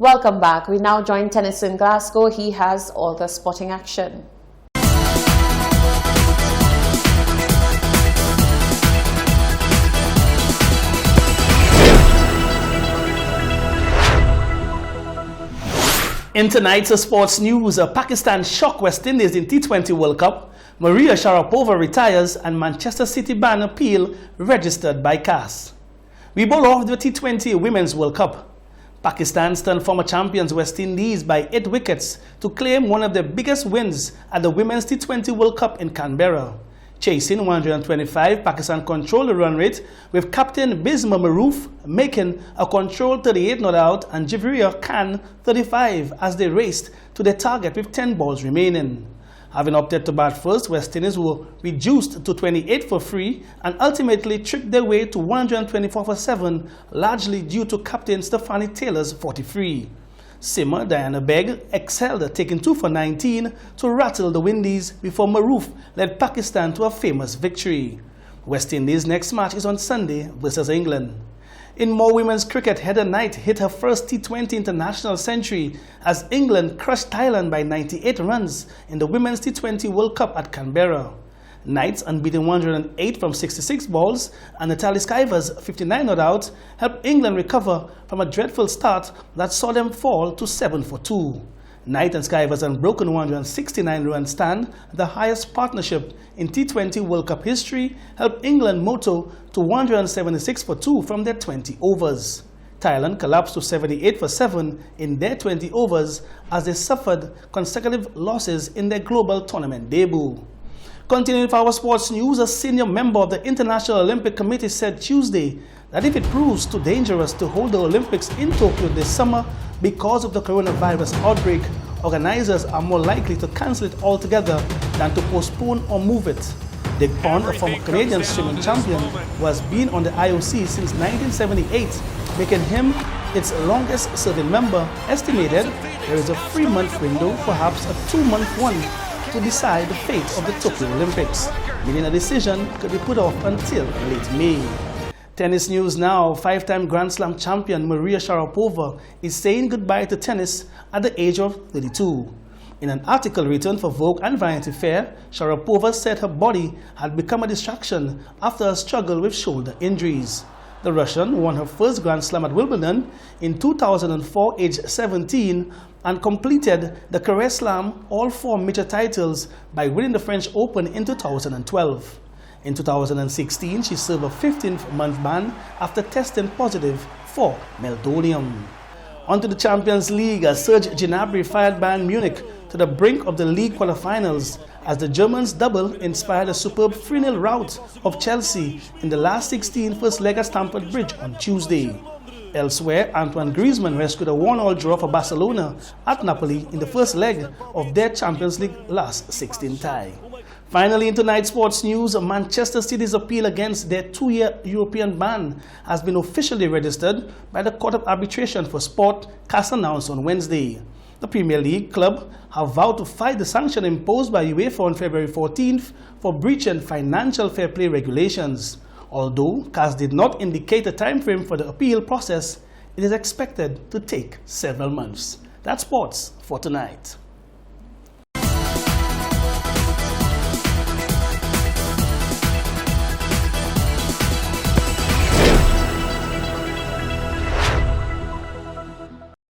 Welcome back. We now join tennis in Glasgow. He has all the sporting action. In tonight's sports news, Pakistan shock West Indies in T20 World Cup, Maria Sharapova retires, and Manchester City ban appeal registered by CAS. We bowl off the T20 Women's World Cup. Pakistan stunned former champions West Indies by 8 wickets to claim one of their biggest wins at the Women's T20 World Cup in Canberra. Chasing 125, Pakistan controlled the run rate with captain Bisma Maroof making a controlled 38 not out and Jivria Khan 35 as they raced to their target with 10 balls remaining. Having opted to bat first, West Indies were reduced to 28 for 3 and ultimately tripped their way to 124 for 7, largely due to captain Stephanie Taylor's 43. Simmer Diana Begg excelled, taking 2 for 19 to rattle the Windies before Maroof led Pakistan to a famous victory. West Indies' next match is on Sunday versus England. In more women's cricket, Heather Knight hit her first T20 international century as England crushed Thailand by 98 runs in the Women's T20 World Cup at Canberra. Knight's unbeaten 108 from 66 balls and Natalie Skyver's 59 not out helped England recover from a dreadful start that saw them fall to 7 for 2. Knight and Skyver's unbroken 169-run stand, the highest partnership in T20 World Cup history, helped England motor to 176 for 2 from their 20 overs. Thailand collapsed to 78 for 7 in their 20 overs as they suffered consecutive losses in their global tournament debut. Continuing with our sports news, a senior member of the International Olympic Committee said Tuesday that if it proves too dangerous to hold the Olympics in Tokyo this summer because of the coronavirus outbreak, organizers are more likely to cancel it altogether than to postpone or move it. Dick Pond, a former Canadian swimming champion who has been on the IOC since 1978, making him its longest serving member, estimated there is a 3-month window, perhaps a 2-month one, to decide the fate of the Tokyo Olympics, meaning a decision could be put off until late May. Tennis news now. 5-time Grand Slam champion Maria Sharapova is saying goodbye to tennis at the age of 32. In an article written for Vogue and Vanity Fair, Sharapova said her body had become a distraction after a struggle with shoulder injuries. The Russian won her first Grand Slam at Wimbledon in 2004, aged 17, and completed the Career Slam all 4 major titles by winning the French Open in 2012. In 2016, she served a 15-month ban after testing positive for meldonium. On to the Champions League, Serge Gnabry fired Bayern Munich to the brink of the league quarterfinals as the Germans' double inspired a superb 3-0 rout of Chelsea in the last 16 first leg at Stamford Bridge on Tuesday. Elsewhere, Antoine Griezmann rescued a 1-1 draw for Barcelona at Napoli in the first leg of their Champions League last 16 tie. Finally, in tonight's sports news, Manchester City's appeal against their 2-year European ban has been officially registered by the Court of Arbitration for Sport, CAS announced on Wednesday. The Premier League club have vowed to fight the sanction imposed by UEFA on February 14th for breaching financial fair play regulations. Although CAS did not indicate a time frame for the appeal process, it is expected to take several months. That's sports for tonight.